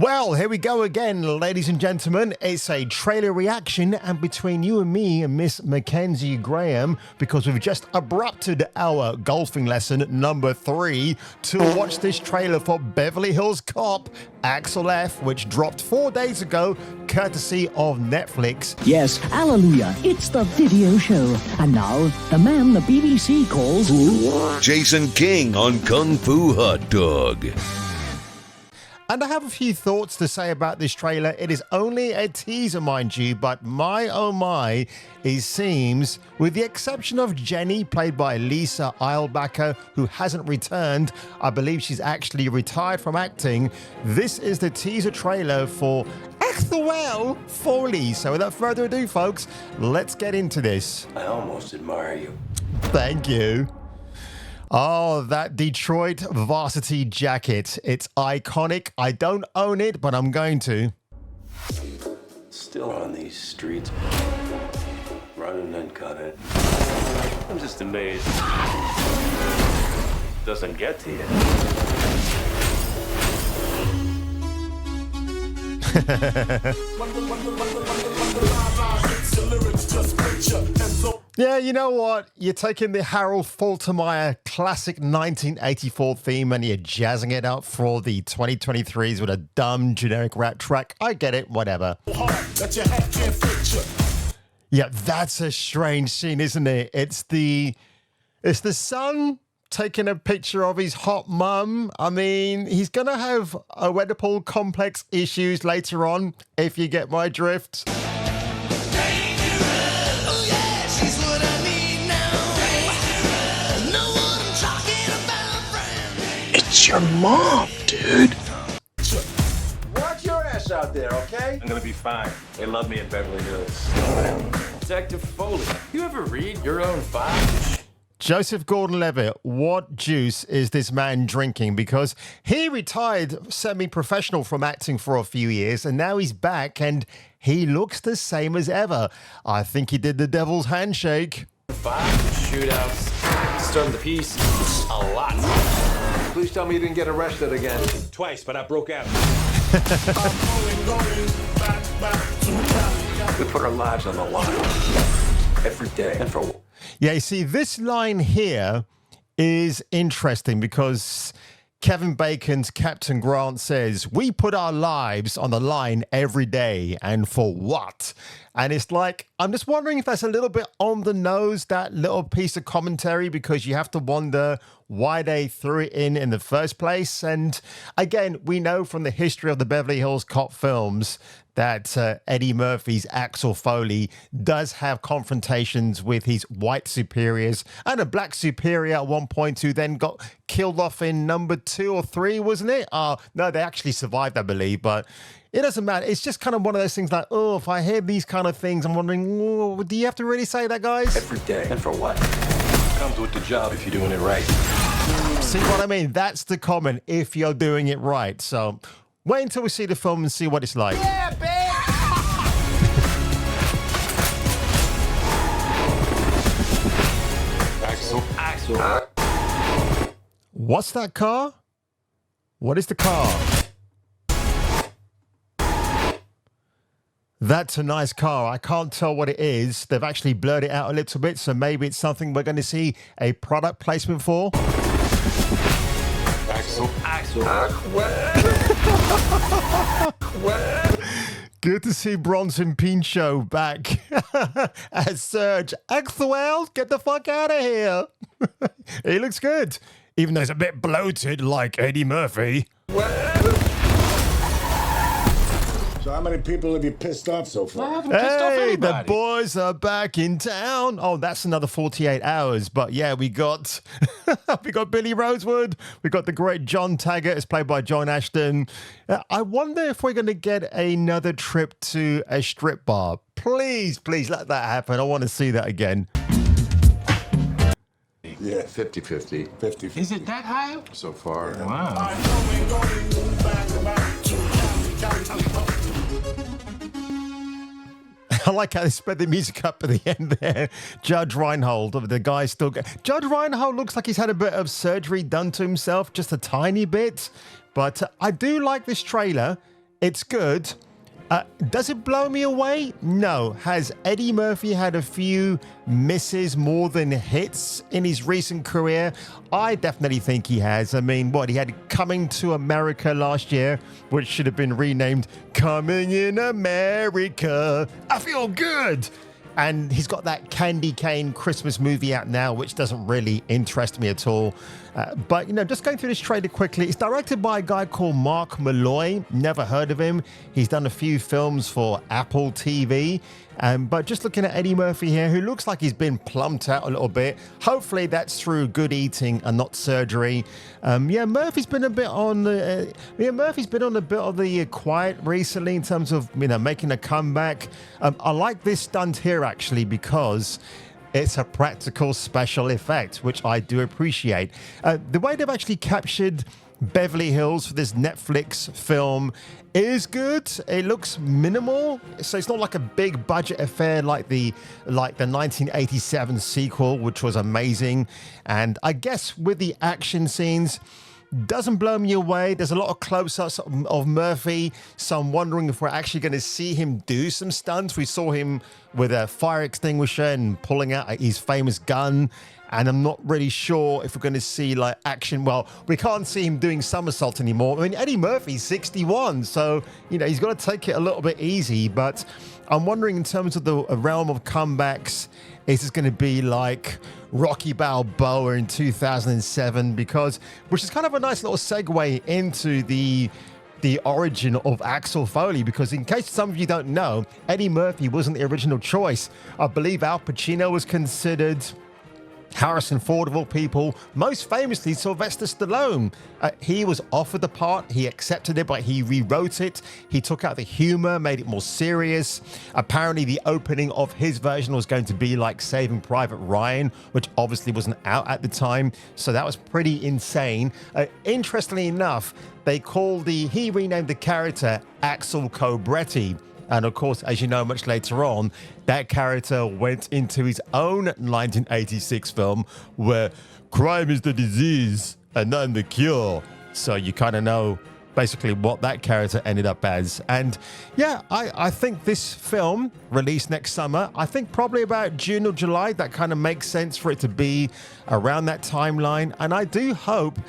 Well, here we go again, ladies and gentlemen. It's a trailer reaction, and between you and me and Miss Mackenzie Graham, because we've just abrupted our golfing lesson number 3 to watch this trailer for Beverly Hills Cop, Axel F, which dropped 4 days ago, courtesy of Netflix. Yes, hallelujah, it's the video show. And now, the man the BBC calls... Jason King on Kung Fu Hot Dog. And I have a few thoughts to say about this trailer. It is only a teaser, mind you, but my oh my, it seems, with the exception of Jenny, played by Lisa Eilbacher, who hasn't returned, I believe she's actually retired from acting, this is the teaser trailer for Axel Foley. So without further ado, folks, let's get into this. I almost admire you. Thank you. Oh, that Detroit varsity jacket. It's iconic. I don't own it, but I'm going to. Still on these streets, running and cutting. I'm just amazed. Doesn't get to you. Yeah, you know what? You're taking the Harold Faltermeyer classic 1984 theme and you're jazzing it up for the 2023s with a dumb generic rap track. I get it, whatever. Yeah, that's a strange scene, isn't it? It's the son taking a picture of his hot mum. I mean, he's going to have Oedipal complex issues later on, if you get my drift. It's your mom, dude. Watch your ass out there, okay? I'm gonna be fine. They love me at Beverly Hills. Detective Foley, you ever read your own file? Joseph Gordon-Levitt, what juice is this man drinking? Because he retired semi-professional from acting for a few years, and now he's back, and he looks the same as ever. I think he did the devil's handshake. 5 shootouts, starting the piece a lot. Please tell me you didn't get arrested again. Twice, but I broke out. We put our lives on the line every day. And for Yeah, you see, this line here is interesting because Kevin Bacon's Captain Grant says, we put our lives on the line every day, and for what? And it's like, I'm just wondering if that's a little bit on the nose, that little piece of commentary, because you have to wonder why they threw it in the first place. And again, we know from the history of the Beverly Hills Cop films that Eddie Murphy's Axel Foley does have confrontations with his white superiors and a black superior at one point who then got killed off in number 2 or 3, wasn't it? No, they actually survived, I believe, but it doesn't matter. It's just kind of one of those things like, oh, if I hear these kind of things, I'm wondering, oh, do you have to really say that, guys? every day. And for what? Comes with the job if you're doing it right. See what I mean? That's the comment, if you're doing it right. So wait until we see the film and see what it's like. Yeah, bitch! Axel. What's that car? What is the car? That's a nice car. I can't tell what it is. They've actually blurred it out a little bit, so maybe it's something we're going to see a product placement for. Axel. Good to see Bronson Pinchot back as Serge. Axel, get the fuck out of here. He looks good, even though he's a bit bloated like Eddie Murphy. So how many people have you pissed off so far? Hey, the boys are back in town. Oh, that's another 48 hours. But yeah, we got we got Billy Rosewood. We got the great John Taggart, as played by John Ashton. I wonder if we're going to get another trip to a strip bar. Please, please let that happen. I want to see that again. Yeah, 50-50. 50. Is it that high? So far. Wow. I like how they sped the music up at the end there. Judge Reinhold, the guy still... Judge Reinhold looks like he's had a bit of surgery done to himself, just a tiny bit. But I do like this trailer. It's good. Does it blow me away? No. Has Eddie Murphy had a few misses more than hits in his recent career? I definitely think he has. I mean, he had Coming to America last year, which should have been renamed Coming in America. I feel good. And he's got that Candy Cane Christmas movie out now, which doesn't really interest me at all. But, just going through this trailer quickly, it's directed by a guy called Mark Malloy. Never heard of him. He's done a few films for Apple TV. But just looking at Eddie Murphy here, who looks like he's been plumped out a little bit. Hopefully that's through good eating and not surgery. Murphy's been a bit on the quiet recently in terms of making a comeback. I like this stunt here actually because it's a practical special effect, which I do appreciate. The way they've actually captured Beverly Hills for this Netflix film is good. It looks minimal, so it's not like a big budget affair like the 1987 sequel, which was amazing. And I guess with the action scenes, doesn't blow me away. There's a lot of close-ups of Murphy, so I'm wondering if we're actually going to see him do some stunts. We saw him with a fire extinguisher and pulling out his famous gun, and I'm not really sure if we're going to see action. Well, we can't see him doing somersaults anymore. I mean, Eddie Murphy's 61, so he's got to take it a little bit easy. But I'm wondering, in terms of the realm of comebacks, is this going to be like Rocky Balboa in 2007? Which is kind of a nice little segue into the origin of Axel Foley, because in case some of you don't know, Eddie Murphy wasn't the original choice. I believe Al Pacino was considered, Harrison Ford of all people, most famously Sylvester Stallone. He was offered the part, he accepted it, but he rewrote it. He took out the humor, made it more serious. Apparently the opening of his version was going to be like Saving Private Ryan, which obviously wasn't out at the time, so that was pretty insane. Interestingly enough, he renamed the character Axel Cobretti. And of course, as you know, much later on, that character went into his own 1986 film where crime is the disease and not the cure. So you kind of know basically what that character ended up as. And yeah, I think this film released next summer, I think probably about June or July, that kind of makes sense for it to be around that timeline. And I do hope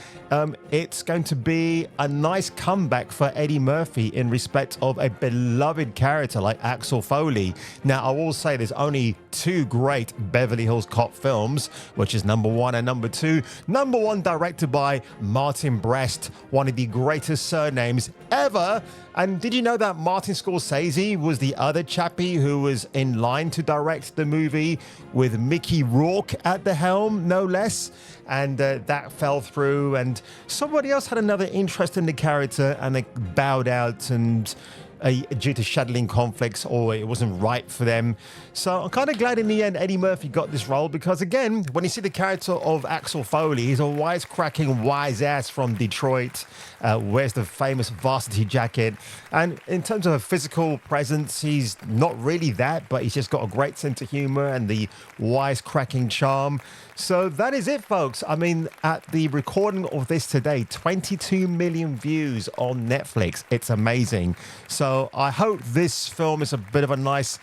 it's going to be a nice comeback for Eddie Murphy in respect of a beloved character like Axel Foley. Now, I will say there's only two great Beverly Hills Cop films, which is number 1 and number 2. Number 1 directed by Martin Brest, one of the greatest surnames ever. And did you know that Martin Scorsese was the other chappie who was in line to direct the movie with Mickey Rourke at the helm, no less? And that fell through, and somebody else had another interest in the character and they bowed out and due to scheduling conflicts, or it wasn't right for them. So I'm kind of glad in the end Eddie Murphy got this role, because again, when you see the character of Axel Foley, he's a wisecracking wise ass from Detroit, wears the famous varsity jacket, and in terms of a physical presence, he's not really that, but he's just got a great sense of humor and the wisecracking charm. So that is it, folks. I mean, at the recording of this today, 22 million views on Netflix. It's amazing. So I hope this film is a bit of a nice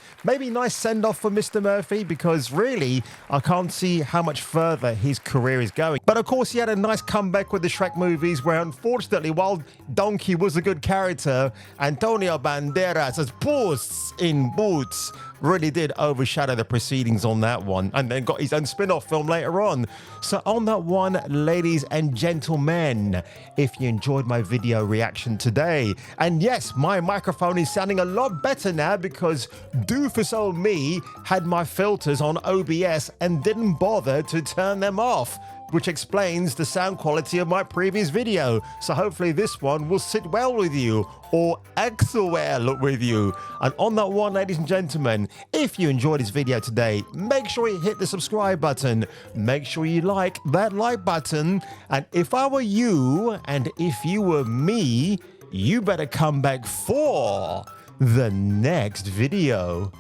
send-off for Mr. Murphy, because really, I can't see how much further his career is going. But of course, he had a nice comeback with the Shrek movies, where unfortunately, while Donkey was a good character, Antonio Banderas as Puss in Boots really did overshadow the proceedings on that one, and then got his own spin-off film later on. So on that one, ladies and gentlemen, if you enjoyed my video reaction today, and yes, my microphone is sounding a lot better now because doofus old me had my filters on OBS and didn't bother to turn them off, which explains the sound quality of my previous video. So hopefully this one will sit well with you, or Axel well with you. And on that one, ladies and gentlemen, if you enjoyed this video today, make sure you hit the subscribe button. Make sure you like that like button. And if I were you, and if you were me, you better come back for the next video.